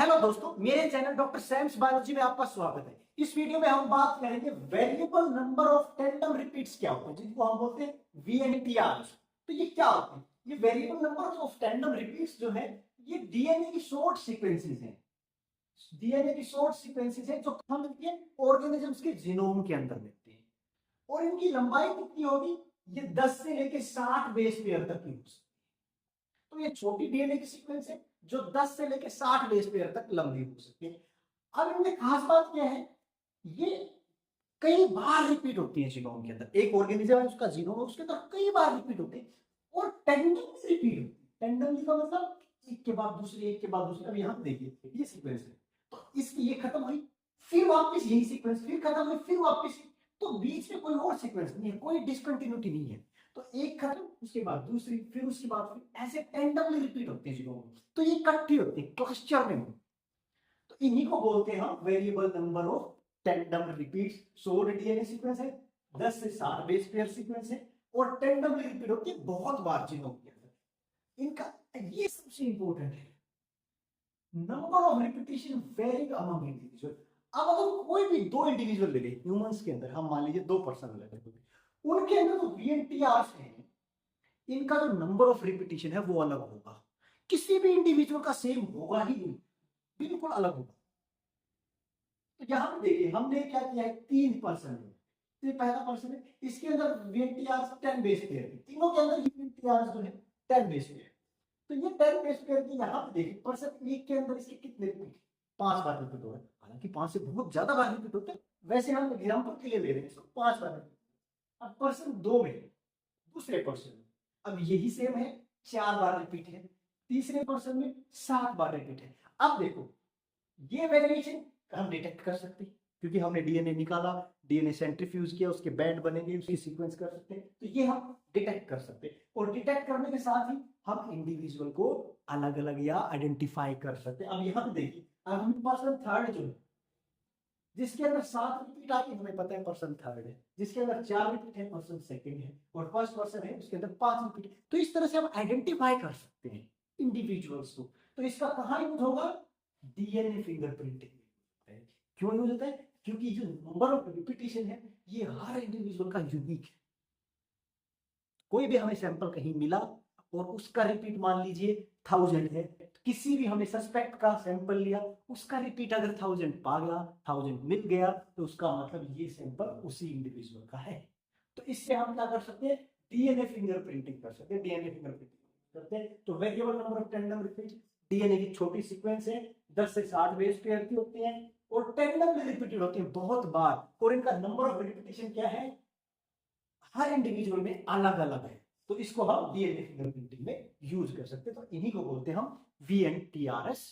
Hello दोस्तों, मेरे channel doctor Sam's biology में आपका स्वागत है। इस वीडियो में हम बात करेंगे variable number of tandem repeats क्या होते हैं, जिनको हम बोलते हैं VNTR। तो ये क्या होते हैं? ये variable number of tandem repeats जो है, ये डीएनए की शॉर्ट सीक्वेंसेस हैं। डीएनए की शॉर्ट सीक्वेंसेस हैं जो कहां मिलती है? ऑर्गेनिजम्स के जीनोम के अंदर मिलती है। और इनकी लंबाई कितनी होगी? ये 10 से लेकर 60 बेस पेयर तक की हो सकती है। तो ये छोटी डीएनए की सीक्वेंस है जो 10 से लेकर 60 बेस पेयर तक लंबी हो सकती है। अब इनमें खास बात क्या है? ये कई बार रिपीट होती है जीनोम के अंदर। एक ऑर्गेनिज्म है, उसका जीनोम है, उसके अंदर कई बार रिपीट होती है और टेंडमली रिपीट होती है। टेंडमली का मतलब एक के बाद दूसरी, एक के बाद दूसरी। अब यहां देखिए, ये सीक्वेंस है, तो इसकी ये खत्म हुई, फिर वापस यही सीक्वेंस, फिर खत्म हुई, फिर वापस। तो बीच में कोई और सीक्वेंस नहीं है, कोई डिसकंटिन्यूटी नहीं है। तो एक खत्म, उसके बाद दूसरी, फिर उसके बाद फिर, ऐसे टेंडमली रिपीट होते हैं जीनोम। तो ये इकट्ठी होती है, क्लस्टर में। तो इन्हीं को बोलते हैं हम variable number of tandem repeats. 100 DNA sequence है, 10 से 60 बेस पेयर सीक्वेंस है और टेंडमली रिपीट होती है बहुत बार जीनोम के अंदर। इनका ये सबसे इंपॉर्टेंट है, number of repetition varying among individual. अब अगर कोई भी दो इंडिविजुअल ले ले ह्यूमंस के अंदर, हम मान लीजिए दो पर्सन ले लेते, उनके अंदर जो VNTRs हैं, इनका जो नंबर ऑफ रिपीटिशन है वो अलग होगा। किसी भी इंडिविजुअल का सेम होगा ही नहीं, बिल्कुल अलग होगा। तो यहां पे देखिए, हमने क्या किया है, 3% है। तो ये पहला पर्सन है, इसके अंदर VNTRs 10 बेस पेयर है, तीनों के अंदर VNTRs जो है 10 बेस पेयर। तो ये 10 बेस पेयर की यहां पे देखिए, पर्सन एक के अंदर इसके कितने रिपीट? 5 बार रिपीट हो रहा है। हालांकि 5 से बहुत ज्यादा बार रिपीट होते हैं, वैसे हम एग्जांपल के लिए ले रहे हैं इसको, 5 बार। अब पर्सन 2 में, दूसरे पर्सन में, अब यही सेम है, 4 बार रिपीट है। तीसरे पर्सन में 7 बार रिपीट है। अब देखो, ये वेरिएशन हम डिटेक्ट कर सकते हैं क्योंकि हमने डीएनए निकाला, डीएनए सेंट्रीफ्यूज किया, उसके बैंड बनेंगे, उसकी सीक्वेंस कर सकते हैं। तो ये हम डिटेक्ट कर सकते हैं और डिटेक्ट करने के साथ ही हम इंडिविजुअल को अलग अलग या आइडेंटिफाई कर सकते हैं। अब यहां पे देखिए, अब हमारे पर्सन थर्ड जो है, जिसके अंदर 7 रिपीट आई, हमें पता है पर्सन थर्ड है। जिसके अंदर 4 रिपीट है, पर्सन सेकंड है। और फर्स्ट पर्सन है, उसके अंदर 5 रिपीट है। तो इस तरह से हम आइडेंटिफाई कर सकते हैं इंडिविजुअल्स को। तो इसका कहां यूज होगा? DNA fingerprinting. क्यों यूज होता है? क्योंकि जो नंबर ऑफ रिपीटिशन है, ये हर इंडिविजुअल का यूनिक है। कोई भी हमें सैंपल कहीं मिला और उसका रिपीट मान लीजिए 1000 है, किसी भी हमने सस्पेक्ट का सैंपल लिया, उसका रिपीट अगर 1000 पा गया, 1000 मिल गया, तो उसका मतलब ये सैंपल उसी इंडिविजुअल का है। तो इससे हम क्या कर सकते हैं? डीएनए फिंगरप्रिंटिंग कर सकते हैं। डीएनए फिंगरप्रिंटिंग करते हैं तो variable number of tandem repeat, DNA की छोटी सीक्वेंस है, 10 से 60 बेस पेयर की होती है और टैंडम में रिपीटेड होती है बहुत बार। और इनका नंबर ऑफ रिपीटेशन क्या है? हर इंडिविजुअल में अलग अलग है। तो इसको हम डीएनए फिंगरप्रिंटिंग में यूज कर सकते हैं। तो इन्हीं को बोलते हैं हम VNTRs।